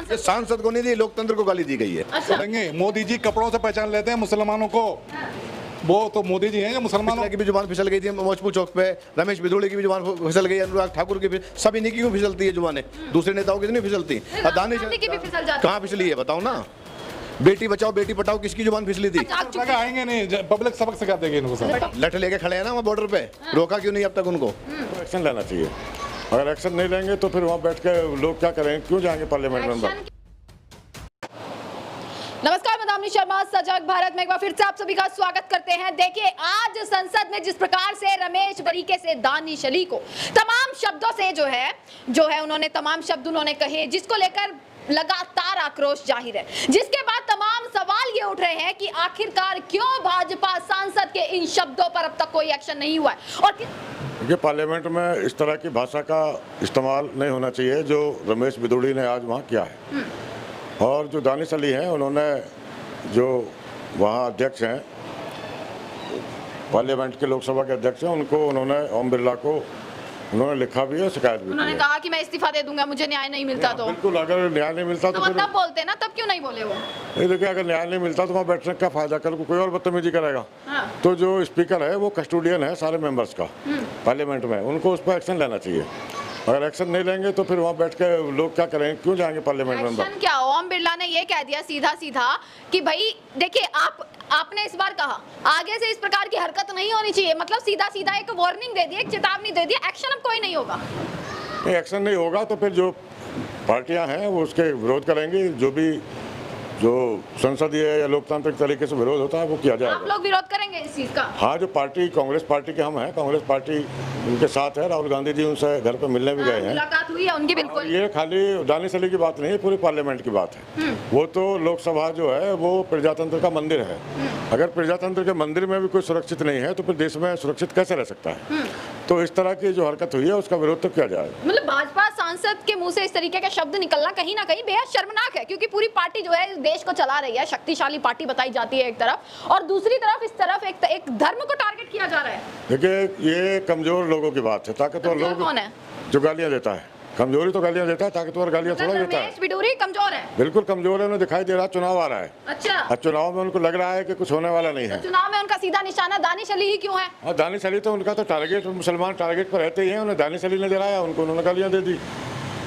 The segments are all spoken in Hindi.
सांसद को नहीं दी, लोकतंत्र को गाली दी गई है। अच्छा। मोदी जी कपड़ों से पहचान लेते हैं मुसलमानों को। वो तो मोदी जी हैं जो मुसलमानों की भी जुबान फिसल गई थी मौजपूर चौक पे, रमेश बिधूड़ी की भी जुबान फिसल गई, अनुराग ठाकुर की भी, सब इन्हीं की क्यों फिसलती है जुबानें, दूसरे नेताओं की नहीं फिसलती। दानिश कहाँ फिसली है बताओ ना। बेटी बचाओ बेटी पटाओ किसकी जुबान फिसली थी? आएंगे नहीं, पब्लिक सबक सिखा देगी इनको सब। लठ लेके खड़े हैं ना वहाँ बॉर्डर पे, रोका क्यों नहीं अब तक उनको? एक्शन लेना चाहिए। अगर एक्शन नहीं लेंगे तो फिर वहाँ बैठ के लोग क्या करेंगे, क्यों जाएंगे पार्लियामेंट में अंदर? नमस्कार, मैं दामिनी शर्मा, सजग भारत में एक बार फिर से आप सभी का स्वागत करते हैं। देखिए, आज संसद में जिस प्रकार से रमेश तरीके से दानिश अली को तमाम शब्दों से जो है उन्होंने तमाम शब्द उन्होंने कहे, जिसको लेकर लगातार आक्रोश जाहिर है, जिसके बाद तमाम सवाल ये उठ रहे हैं कि आखिरकार क्यों भाजपा सांसद के इन शब्दों पर अब तक कोई एक्शन नहीं हुआ है। और ये पार्लियामेंट में इस तरह की भाषा का इस्तेमाल नहीं होना चाहिए जो रमेश बिधूड़ी ने आज वहाँ किया है। और जो दानिश अली हैं, उन्होंने जो वहाँ अध्यक्ष हैं, पार्लियामेंट के लोकसभा के अध्यक्ष हैं, उनको उन्होंने ओम बिरला को उन्होंने लिखा भी है, शिकायत भी। उन्होंने कहा कि मैं इस्तीफा दे दूंगा, मुझे न्याय नहीं मिलता तो। बिल्कुल, अगर न्याय नहीं मिलता तो तब बोलते ना, तब क्यों नहीं बोले वो? देखिए, अगर न्याय नहीं मिलता तो वहाँ बैठने का फायदा, कल को कोई और बदतमीजी करेगा। हाँ। तो जो स्पीकर है वो कस्टोडियन है सारे मेंबर्स का पार्लियामेंट में, उनको उस पर एक्शन लेना चाहिए। अगर एक्शन नहीं लेंगे तो फिर वहाँ बैठ के लोग क्या करेंगे, क्यों जाएंगे पार्लियामेंट में अंदर? क्या ओम बिरला ने ये कह दिया सीधा सीधा कि भाई देखिए, आपने इस बार कहा आगे से इस प्रकार की हरकत नहीं होनी चाहिए, मतलब सीधा सीधा एक वार्निंग दे दी, एक चेतावनी दे दी, एक्शन अब कोई नहीं होगा। नहीं, एक्शन नहीं होगा तो फिर जो पार्टियां हैं वो उसके विरोध करेंगी। जो संसदीय या लोकतांत्रिक तरीके से विरोध होता है वो किया जाएगा। आप लोग विरोध करेंगे इस चीज का? हाँ, जो पार्टी कांग्रेस पार्टी के हम हैं, कांग्रेस पार्टी उनके साथ है। राहुल गांधी जी उनसे घर पे मिलने भी गए हैं, मुलाकात हुई है उनकी। बिल्कुल, ये खाली दानिश अली की बात नहीं है, पूरी पार्लियामेंट की बात है। वो तो लोकसभा जो है वो प्रजातंत्र का मंदिर है। अगर प्रजातंत्र के मंदिर में भी कोई सुरक्षित नहीं है तो फिर देश में सुरक्षित कैसे रह सकता है? तो इस तरह की जो हरकत हुई है उसका विरोध तो किया जाएगा। मतलब भाजपा सांसद के मुंह से इस तरीके के शब्द निकलना कहीं ना कहीं बेहद शर्मनाक है, क्योंकि पूरी पार्टी जो है देश को चला रही है, शक्तिशाली पार्टी बताई जाती है एक तरफ, और दूसरी तरफ इस तरफ एक धर्म को टारगेट किया जा रहा है। देखिए, ये कमजोर लोगों की बात है। ताकतवर लोग कौन है जो गालियां देता है? कमजोरी तो गालियां देता है, ताकतवर गालियां थोड़ा देता है। रमेश बिधूड़ी कमजोर है? बिल्कुल कमजोर है, उन्हें दिखाई दे रहा है, चुनाव आ रहा है। अच्छा, और चुनाव में उनको लग रहा है कि कुछ होने वाला नहीं है। तो चुनाव में उनका सीधा निशाना दानिश अली ही क्यों है? और दानिश अली तो उनका तो टारगेट, मुसलमान टारगेट पर रहते ही हैं। उन्हें दानिश अली ने दिलाया, उनको उन्होंने गालियां दे दी।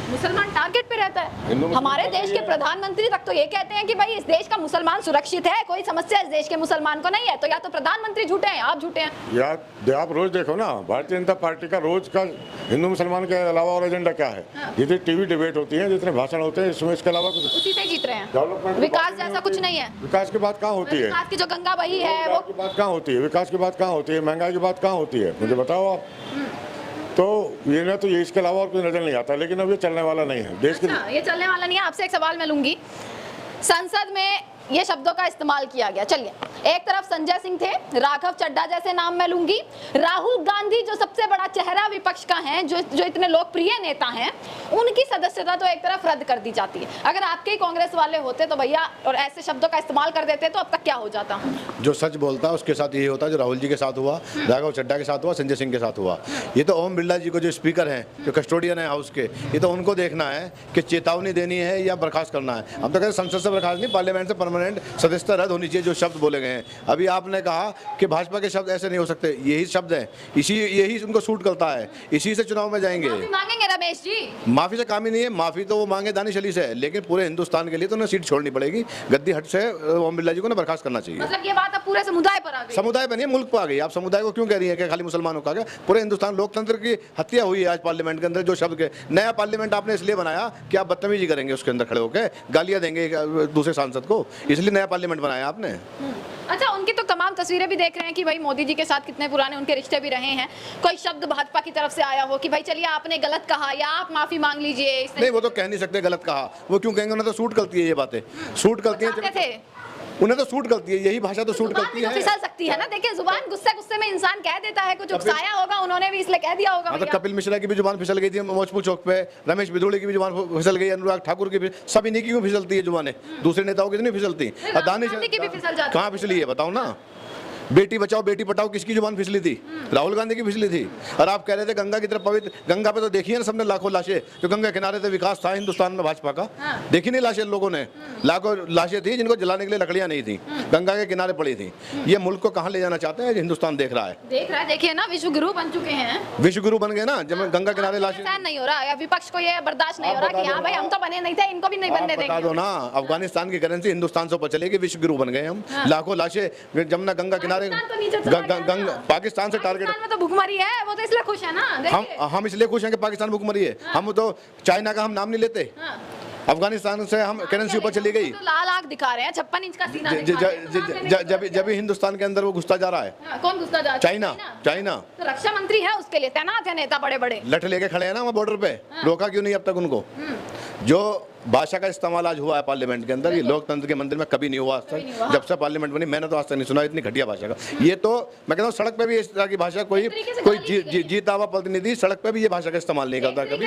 मुसलमान टारगेट पे रहता है? हमारे देश के प्रधानमंत्री तक तो ये कहते हैं कि भाई इस देश का मुसलमान सुरक्षित है, कोई समस्या इस देश के मुसलमान को नहीं है। तो या तो प्रधानमंत्री झूठे हैं, आप झूठे हैं। यार, आप रोज देखो ना, भारतीय जनता पार्टी का रोज का हिंदू मुसलमान के अलावा और एजेंडा क्या है? जितनी टीवी डिबेट होती है, जितने भाषण होते हैं, इसमें इसके अलावा कुछ उसी से जीत रहे हैं। विकास जैसा कुछ नहीं है। विकास की बात कहाँ होती है? विकास की जो गंगा बही है वो बात कहाँ होती है? विकास की बात कहाँ होती है? महंगाई की बात कहाँ होती है? मुझे बताओ आप। तो ये ना, तो ये इसके अलावा और कोई नजर नहीं आता। लेकिन अब ये चलने वाला नहीं है देश के। ये चलने वाला नहीं है। आपसे एक सवाल मैं लूंगी, संसद में ये शब्दों का इस्तेमाल किया गया। चलिए, एक तरफ संजय सिंह थे, राघव चड्ढा जैसे नाम मैं लूंगी, राहुल गांधी जो सबसे बड़ा चेहरा विपक्ष का है, जो इतने लोकप्रिय नेता हैं, उनकी सदस्यता तो एक तरफ रद्द कर दी जाती है। अगर आपके ही कांग्रेस वाले होते तो भैया और ऐसे शब्दों का इस्तेमाल कर देते तो अब तक क्या हो जाता? जो सच बोलता है उसके साथ यही होता है, जो राहुल जी के साथ हुआ, राघव चड्ढा के साथ हुआ, संजय सिंह के साथ हुआ। ये तो ओम बिरला जी को, जो स्पीकर हैं, जो कस्टोडियन है हाउस के, ये तो उनको देखना है कि चेतावनी देनी है या बर्खास्त करना है। हम तो कहते संसद से बर्खास्त नहीं, पार्लियामेंट से परमानेंट सदस्यता रद्द होनी चाहिए। जो शब्द बोले गए हैं, अभी आपने कहा कि भाजपा के शब्द ऐसे नहीं हो सकते, यही शब्द है, यही उनको सूट करता है, इसी से चुनाव में जाएंगे। मांगेंगे रमेश जी? माफी से काम ही नहीं है, माफी तो वो मांगे दानिश अली से, लेकिन पूरे हिंदुस्तान के लिए तो उन्हें सीट छोड़नी पड़ेगी। गद्दी हट से ओम बिरला जी को बर्खास्त करना चाहिए। मतलब ये बात अब पूरे समुदाय पर आ गई? समुदाय पर नहीं, मुल्क पर आ गई। आप समुदाय को क्यों कह रही है कि खाली मुसलमानों का? क्या पूरे हिंदुस्तान, लोकतंत्र की हत्या हुई है आज पार्लियामेंट के अंदर। जो शब्द के नया पार्लियामेंट आपने इसलिए बनाया कि आप बदतमीजी करेंगे उसके अंदर खड़े होकर, गालियां देंगे दूसरे सांसद को, इसलिए नया पार्लियामेंट बनाया आपने। अच्छा, उनकी तो तमाम तस्वीरें भी देख रहे हैं कि भाई मोदी जी के साथ कितने पुराने उनके रिश्ते भी रहे हैं। कोई शब्द भाजपा की तरफ से आया हो कि भाई चलिए आपने गलत कहा या आप माफी मांग लीजिए? नहीं, वो तो कह नहीं सकते गलत कहा। वो क्यों कहेंगे? उन्हें तो सूट करती है ये बातें, सूट करती है। उन्हें तो सूट करती है, यही भाषा तो सूट करती है। फिसल सकती है ना। देखिए, जुबान गुस्से में इंसान कह देता है, कुछ उकसाया होगा उन्होंने भी, इसलिए कह दिया होगा। मतलब कपिल मिश्रा की भी जुबान फिसल गई थी मौजपूर चौक पे, रमेश बिधूड़ी की भी जुबान फिसल गई, अनुराग ठाकुर की भी, सब इन्हीं की क्यों फिसलती है जुबानें, दूसरे नेताओं की नहीं फिसलती। दानिश कहाँ फिसली है बताओ ना? बेटी बचाओ बेटी पढ़ाओ किसकी जुबान फिसली थी? राहुल गांधी की फिसली थी। और आप कह रहे थे गंगा की तरफ पवित्र, गंगा पे तो देखिए ना सबने लाखों लाशें, जो गंगा किनारे थे विकास था हिंदुस्तान में भाजपा का, देखी नहीं लाशें लोगों ने? लाखों लाशें थी जिनको जलाने के लिए लकड़ियां नहीं थी, गंगा के किनारे पड़ी थी। ये मुल्क को कहाँ ले जाना चाहते हैं? हिंदुस्तान देख रहा है, देखिए ना, विश्व गुरु बन चुके हैं, विश्व गुरु बन गए ना। जब गंगा किनारे लाशें, सहन नहीं हो रहा है विपक्ष को, ये बर्दाश्त नहीं हो रहा कि हाँ भाई हम तो बने नहीं थे, इनको भी नहीं बनने बता देंगे। दो ना, अफगानिस्तान की करेंसी हिंदुस्तान से ऊपर चलेगी, विश्व गुरु बन गए हम। लाखों लाशें जमुना गंगा किनारे, पाकिस्तान से टारगेट, पाकिस्तान में तो भूखमरी है, वो तो इसलिए खुश है ना। हम इसलिए खुश हैं कि पाकिस्तान भूखमरी है। हम तो चाइना का हम नाम नहीं लेते, अफगानिस्तान से हम करेंसी ऊपर चली गई। तो लाल आग दिखा रहे हैं, 56 इंच का सीना दिखा रहे हैं। जब हिंदुस्तान के अंदर वो घुसता जा रहा है। कौन घुसता जा रहा है? चाइना तो रक्षा मंत्री है, उसके लिए तैनात है नेता बड़े बड़े, लठ लेके खड़े हैं ना वहाँ बॉर्डर पे। रोका क्यों नहीं अब तक उनको? जो भाषा का इस्तेमाल आज हुआ है पार्लियामेंट के अंदर, ये लोकतंत्र के मंदिर में कभी नहीं हुआ आज तक। जब से पार्लियामेंट बनी मैंने तो आज तक नहीं सुना इतनी घटिया भाषा का। ये तो मैं कहता हूँ सड़क पे भी इस तरह की भाषा कोई जीता हुआ प्रतिनिधि सड़क पे भी ये भाषा का इस्तेमाल नहीं करता कभी।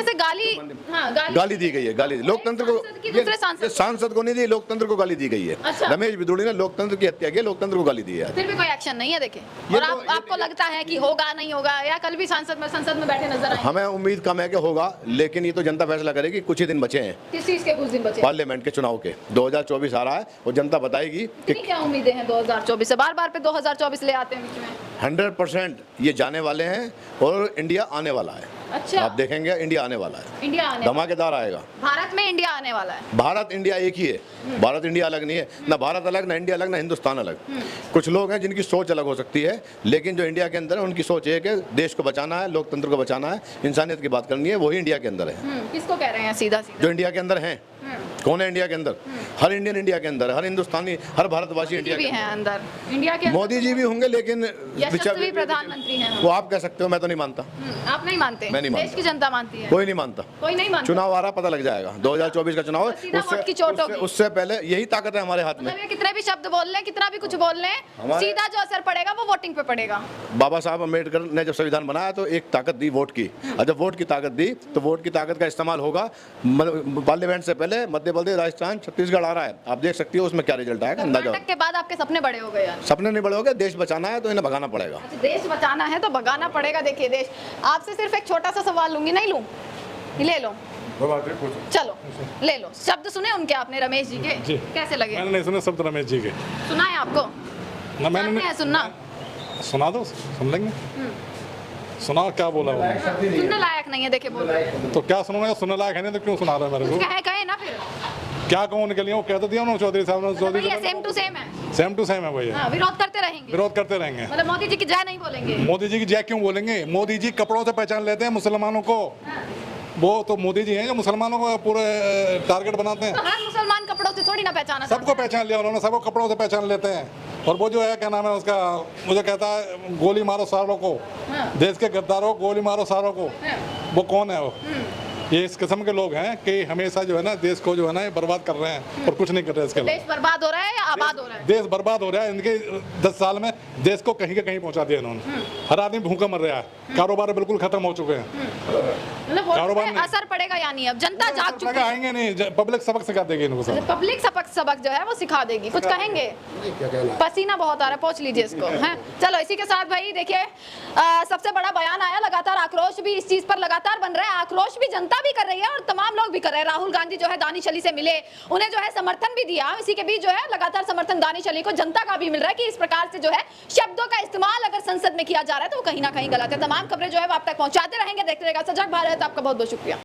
गाली दी गई है, गाली लोकतंत्र को, सांसद को नहीं दी, लोकतंत्र को गाली दी गई है। रमेश बिदुड़ी ने लोकतंत्र की हत्या की, लोकतंत्र को गाली दी है। फिर भी कोई एक्शन नहीं है देखिए। और आपको लगता है कि होगा नहीं होगा, या कल भी संसद में बैठे नजर आए? हमें उम्मीद कम है कि होगा, लेकिन ये तो जनता फैसला करेगी। कुछ ही दिन बचे हैं, किस चीज के कुछ दिन बचे? पार्लियामेंट के चुनाव के। 2024 आ रहा है और जनता बताएगी कि क्या उम्मीदें हैं 2024 से। बार पे 2024 ले आते हैं बीच में। 100% ये जाने वाले हैं और इंडिया आने वाला है। अच्छा, आप देखेंगे इंडिया आने वाला है, इंडिया आने, धमाकेदार आएगा। भारत में इंडिया आने वाला है। भारत इंडिया एक ही है, भारत इंडिया अलग नहीं है। ना भारत अलग, ना इंडिया अलग, ना हिंदुस्तान अलग। कुछ लोग हैं जिनकी सोच अलग हो सकती है, लेकिन जो इंडिया के अंदर है उनकी सोच एक है, देश को बचाना है, लोकतंत्र को बचाना है, इंसानियत की बात करनी है, वही इंडिया के अंदर है। किसको कह रहे हैं सीधा सीधा? जो इंडिया के अंदर हैं। कौन है इंडिया के अंदर? हर इंडियन इंडिया के अंदर, हर हिंदुस्तानी, हर भारतवासी इंडिया भी हैं अंदर, इंडिया के मोदी जी भी होंगे, लेकिन यशस्वी प्रधानमंत्री हैं वो। आप कह सकते हो, मैं तो नहीं मानता। आप नहीं मानते? मैं नहीं मानता। देश की जनता मानती है? कोई नहीं मानता, कोई नहीं मानता। चुनाव आ रहा पता लग जाएगा। 2024 का चुनाव है, उससे पहले यही ताकत है हमारे हाथ में। कितने भी शब्द बोल लें, कितना भी कुछ बोल लें, सीधा जो असर पड़ेगा वो वोटिंग पे पड़ेगा। बाबा साहब अम्बेडकर ने जब संविधान बनाया तो एक ताकत दी वोट की, और जब वोट की ताकत दी तो वोट की ताकत का इस्तेमाल होगा। पार्लियामेंट से पहले मध्य प्रदेश, राजस्थान, छत्तीसगढ़ आ रहा है, आप देख सकती हो उसमें क्या रिजल्ट आएगा, अंदाजा। कर्नाटक के बाद आपके सपने बड़े हो गए यार। सपने नहीं बड़े हो गए, देश बचाना है तो इन्हें भगाना पड़ेगा। अच्छा, देश बचाना है तो भगाना पड़ेगा। देखिए देश, आपसे सिर्फ एक छोटा सा सवाल लूंगी, नहीं लूं? ले लो, चलो ले लो। शब्द सुने उनके आपने, रमेश जी के? जी। कैसे लगे? मैंने नहीं सुने शब्द रमेश जी के। सुना है आपको? ना मैंने है सुनना। सुना दो, सुन लेंगे। सुनाओ क्या बोला वो? सुनने लायक नहीं है, देखे बोल रहे हैं। तो क्या सुनना, सुनने लायक है नहीं तो क्यों सुना रहे मेरे को? कहे ना फिर क्या कहूँ उनके लिए? वो कह तो दिया उन्होंने, चौधरी साहब ने। चौधरी सेम टू सेम है, सेम टू सेम है भैया। हाँ, विरोध करते रहेंगे, विरोध करते रहेंगे। मतलब मोदी जी की जय नहीं बोलेंगे? मोदी जी की जय क्यों बोलेंगे? मोदी जी कपड़ों से पहचान लेते हैं मुसलमानों को। वो तो मोदी जी हैं जो मुसलमानों को पूरे टारगेट बनाते हैं। तो हर मुसलमान कपड़ों से थोड़ी ना पहचाना, सबको पहचान लिया उन्होंने, सबको कपड़ों से पहचान लेते हैं। और वो जो है क्या नाम है उसका, मुझे कहता है गोली मारो सारों को, देश के गद्दारों को गोली मारो सारों को। वो कौन है वो? ये इस किस्म के लोग हैं कि हमेशा जो है ना देश को जो है ना बर्बाद कर रहे हैं और कुछ नहीं कर रहे इसके लिए। देश बर्बाद हो रहा है या आबाद हो रहा है? देश बर्बाद हो रहा है। इनके 10 साल में देश को कहीं के कहीं पहुंचा दिया इन्होंने। हर आदमी भूखा मर रहा है, कारोबार बिल्कुल खत्म हो चुके हैं। मतलब कारोबार में असर पड़ेगा या नहीं? अब जनता जाग चुकी है। आएंगे नहीं, पब्लिक सबक सिखा देगी इनको सब। पब्लिक सबक जो है वो सिखा देगी। कुछ कहेंगे? पसीना बहुत आ रहा है, पहुंच लीजिए इसको। हैं, चलो इसी के साथ भाई देखिए, सबसे बड़ा बयान आया, लगातार आक्रोश भी इस चीज पर लगातार बन रहा है। आक्रोश भी जनता भी कर रही है और तमाम लोग भी कर रहे हैं। राहुल गांधी जो है दानिश अली से मिले, उन्हें जो है समर्थन भी दिया। इसी के बीच जो है लगातार समर्थन दानिश अली को जनता का भी मिल रहा है कि इस प्रकार से जो है शब्दों का इस्तेमाल अगर संसद में किया जा रहा है तो वो कहीं ना कहीं गलत है। तमाम खबरें जो है वो आप तक पहुंचाते रहेंगे, देखते रहेगा सजग भारत। आपका बहुत बहुत शुक्रिया।